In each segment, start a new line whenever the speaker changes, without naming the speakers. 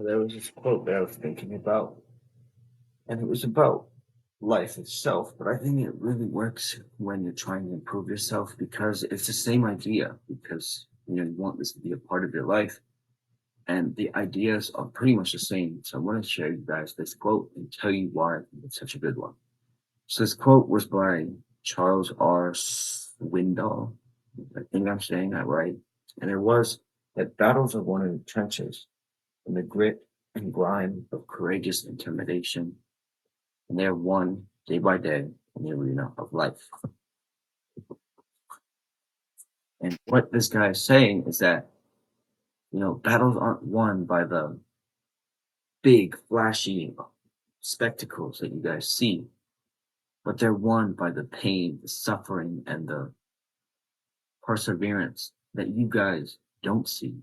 There was this quote that I was thinking about, and it was about life itself. But I think it really works when you're trying to improve yourself because it's the same idea. Because you want this to be a part of your life, and the ideas are pretty much the same. So I want to share you guys this quote and tell you why I think it's such a good one. So this quote was by Charles R. Swindoll. I think I'm saying that right. And it was that battles are won in the trenches, in the grit and grime of courageous determination, and they're won day by day in the arena of life. And what this guy is saying is that, battles aren't won by the big, flashy spectacles that you guys see, but they're won by the pain, the suffering, and the perseverance that you guys don't see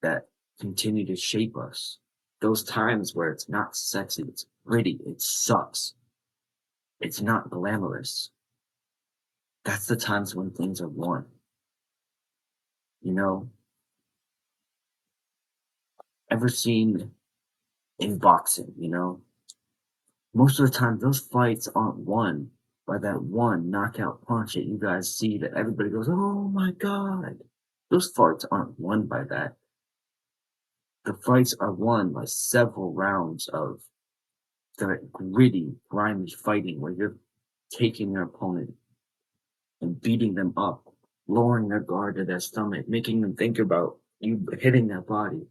that continue to shape us. Those times where it's not sexy, it's gritty, it sucks, it's not glamorous. That's the times when things are won. You know, ever seen in boxing, most of the time those fights aren't won by that one knockout punch that you guys see that everybody goes, oh my God. Those fights aren't won by that. The fights are won by several rounds of the gritty, grimy fighting where you're taking your opponent and beating them up, lowering their guard to their stomach, making them think about you hitting their body,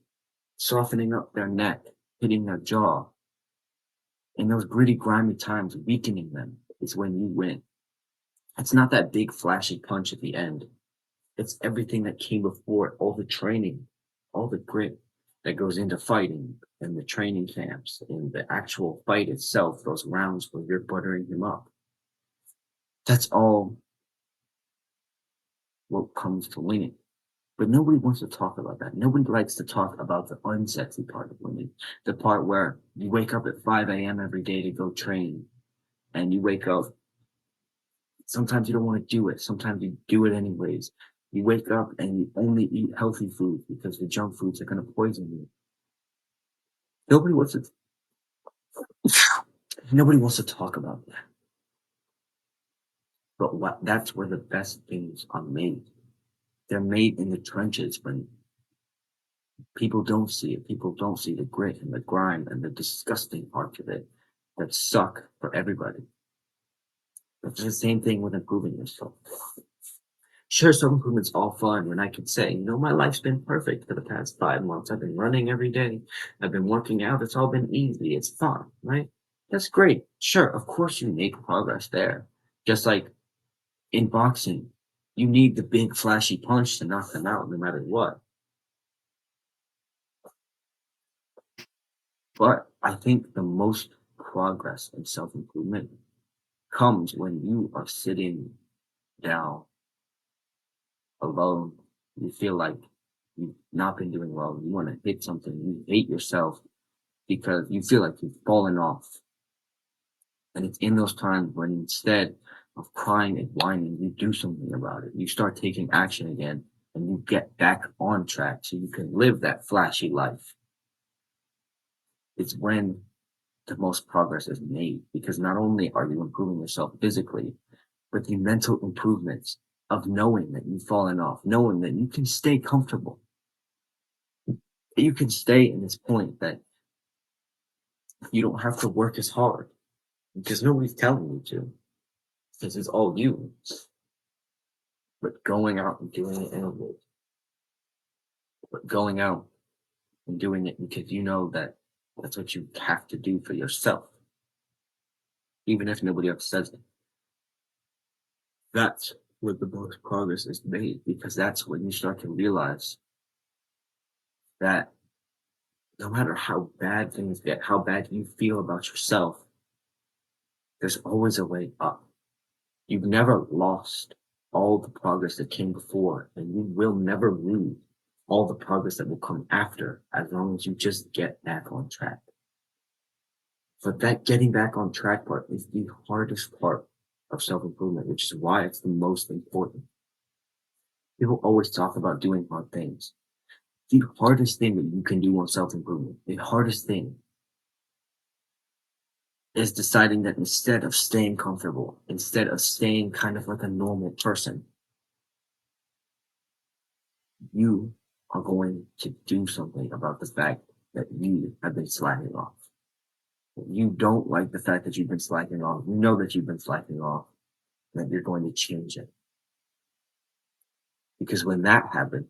softening up their neck, hitting their jaw. In those gritty, grimy times, weakening them is when you win. It's not that big, flashy punch at the end. It's everything that came before it, all the training, all the grit that goes into fighting and the training camps and the actual fight itself, those rounds where you're buttering him up. That's all what comes to winning. But nobody wants to talk about that. Nobody likes to talk about the unsexy part of winning. The part where you wake up at 5 a.m. every day to go train and you wake up. Sometimes you don't want to do it. Sometimes you do it anyways. You wake up and you only eat healthy food because the junk foods are going to poison you. Nobody wants to. Nobody wants to talk about that. But that's where the best things are made. They're made in the trenches when people don't see it. People don't see the grit and the grime and the disgusting parts of it that suck for everybody. It's the same thing with improving yourself. Sure, some improvements all fun when I could say, my life's been perfect for the past 5 months. I've been running every day. I've been working out. It's all been easy. It's fun, right? That's great. Sure, of course you make progress there. Just like in boxing, you need the big flashy punch to knock them out no matter what. But I think the most progress in self-improvement comes when you are sitting down alone. You feel like you've not been doing well. You want to hit something. You hate yourself because you feel like you've fallen off. And it's in those times when instead of crying and whining, you do something about it. You start taking action again and you get back on track so you can live that flashy life. It's when the most progress is made because not only are you improving yourself physically, but the mental improvements of knowing that you've fallen off, knowing that you can stay comfortable, that you can stay in this point that you don't have to work as hard because nobody's telling you to, because it's all you. But going out and doing it anyway, but going out and doing it because you know that that's what you have to do for yourself, even if nobody else says it. That's where the most progress is made because that's when you start to realize that no matter how bad things get, how bad you feel about yourself, there's always a way up. You've never lost all the progress that came before, and you will never lose all the progress that will come after as long as you just get back on track. But that getting back on track part is the hardest part of self improvement, which is why it's the most important. People always talk about doing hard things. The hardest thing that you can do on self-improvement, the hardest thing is deciding that instead of staying comfortable, instead of staying kind of like a normal person, you are going to do something about the fact that you have been slacking off. You don't like the fact that you've been slacking off. You know that you've been slacking off, that you're going to change it. Because when that happens,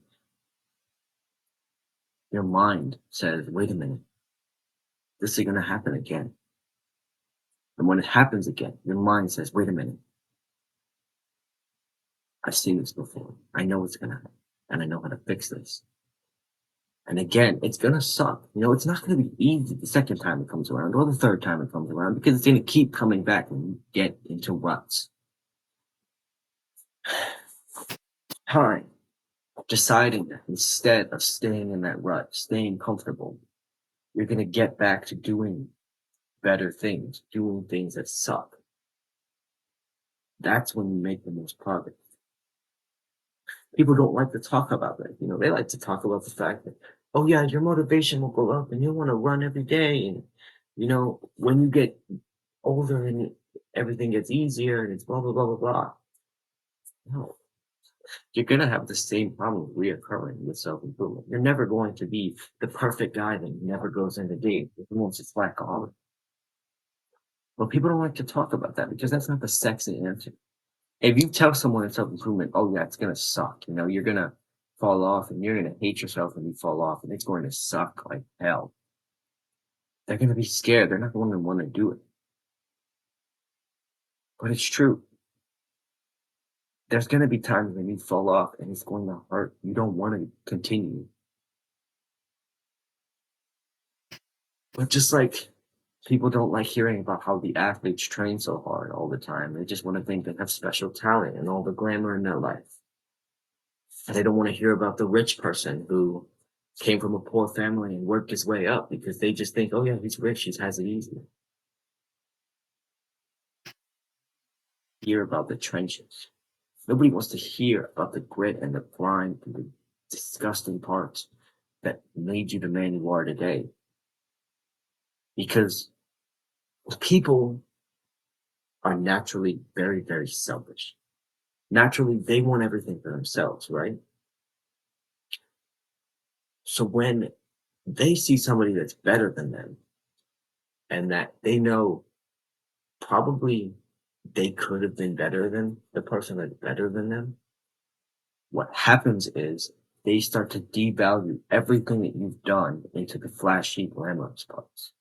your mind says, wait a minute, this is going to happen again. And when it happens again, your mind says, wait a minute, I've seen this before. I know what's going to happen. And I know how to fix this. And again, it's going to suck. You know, it's not going to be easy the second time it comes around or the third time it comes around because it's going to keep coming back and you get into ruts. Time. Deciding that instead of staying in that rut, staying comfortable, you're going to get back to doing better things, doing things that suck. That's when you make the most progress. People don't like to talk about that. You know, they like to talk about the fact that, oh yeah, your motivation will go up and you'll want to run every day. And, you know, when you get older and everything gets easier and it's blah, blah, blah, blah, blah. No, you're going to have the same problem reoccurring with self-improvement. You're never going to be the perfect guy that never goes into date. Who wants to slack off? But people don't like to talk about that because that's not the sexy answer. If you tell someone in self-improvement, oh yeah, it's gonna suck, you know, you're gonna fall off and you're gonna hate yourself when you fall off and it's going to suck like hell. They're gonna be scared. They're not going to want to do it. But it's true. There's gonna be times when you fall off and it's going to hurt. You don't want to continue. But just like people don't like hearing about how the athletes train so hard all the time. They just want to think they have special talent and all the glamour in their life. And they don't want to hear about the rich person who came from a poor family and worked his way up because they just think, oh yeah, he's rich, he has it easy. Hear about the trenches. Nobody wants to hear about the grit and the grind and the disgusting parts that made you the man you are today. Because people are naturally very, very selfish. Naturally, they want everything for themselves, right? So when they see somebody that's better than them and that they know probably they could have been better than the person that's better than them, what happens is they start to devalue everything that you've done into the flashy, glamorous parts.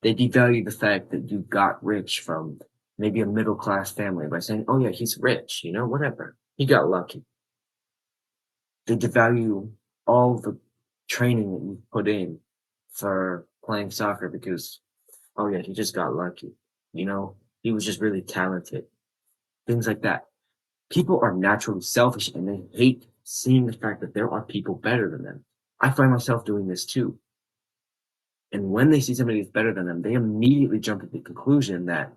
They devalue the fact that you got rich from maybe a middle class family by saying, oh, yeah, he's rich, you know, whatever. He got lucky. They devalue all the training that you put in for playing soccer because, oh, yeah, he just got lucky. You know, he was just really talented. Things like that. People are naturally selfish and they hate seeing the fact that there are people better than them. I find myself doing this too. And when they see somebody that's better than them, they immediately jump to the conclusion that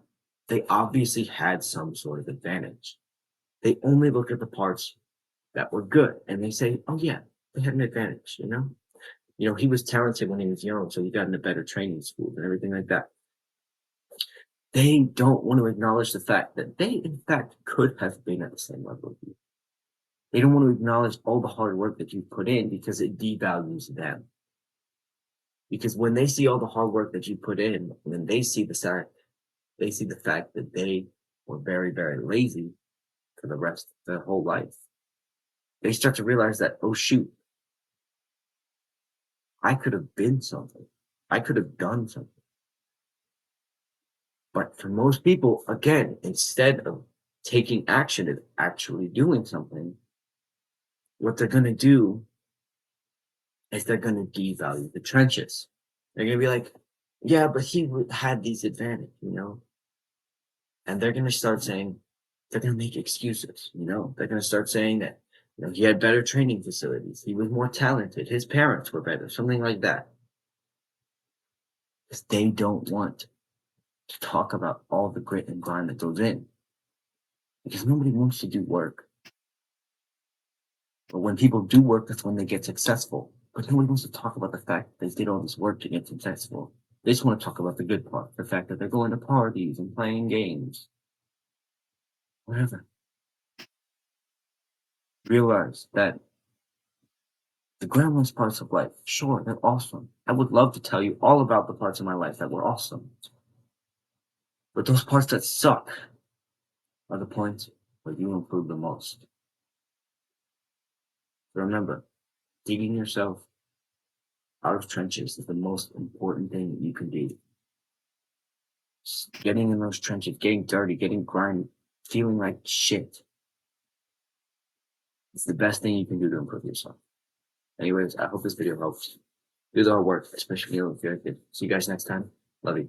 they obviously had some sort of advantage. They only look at the parts that were good and they say, oh yeah, they had an advantage, you know? You know, he was talented when he was young, so he got into better training schools and everything like that. They don't want to acknowledge the fact that they, in fact, could have been at the same level as you. They don't want to acknowledge all the hard work that you put in because it devalues them. Because when they see all the hard work that you put in, then they see the fact that they were very, very lazy for the rest of their whole life. They start to realize that, oh shoot, I could have been something. I could have done something. But for most people, again, instead of taking action and actually doing something, what they're going to do is they're going to devalue the trenches. They're going to be like, yeah, but he had these advantages, you know? And they're going to start saying, they're going to make excuses, you know? They're going to start saying that, you know, he had better training facilities. He was more talented. His parents were better, something like that. Because they don't want to talk about all the grit and grind that goes in. Because nobody wants to do work. But when people do work, that's when they get successful. But nobody wants to talk about the fact that they did all this work to get successful. They just want to talk about the good part, the fact that they're going to parties and playing games. Whatever. Realize that the glamorous parts of life, sure, they're awesome. I would love to tell you all about the parts of my life that were awesome. But those parts that suck are the points where you improve the most. So remember, digging yourself out of trenches is the most important thing that you can do. Just getting in those trenches, getting dirty, getting grimy, feeling like shit. It's the best thing you can do to improve yourself. Anyways, I hope this video helps. Do the hard work, especially if you're a kid. See you guys next time. Love you.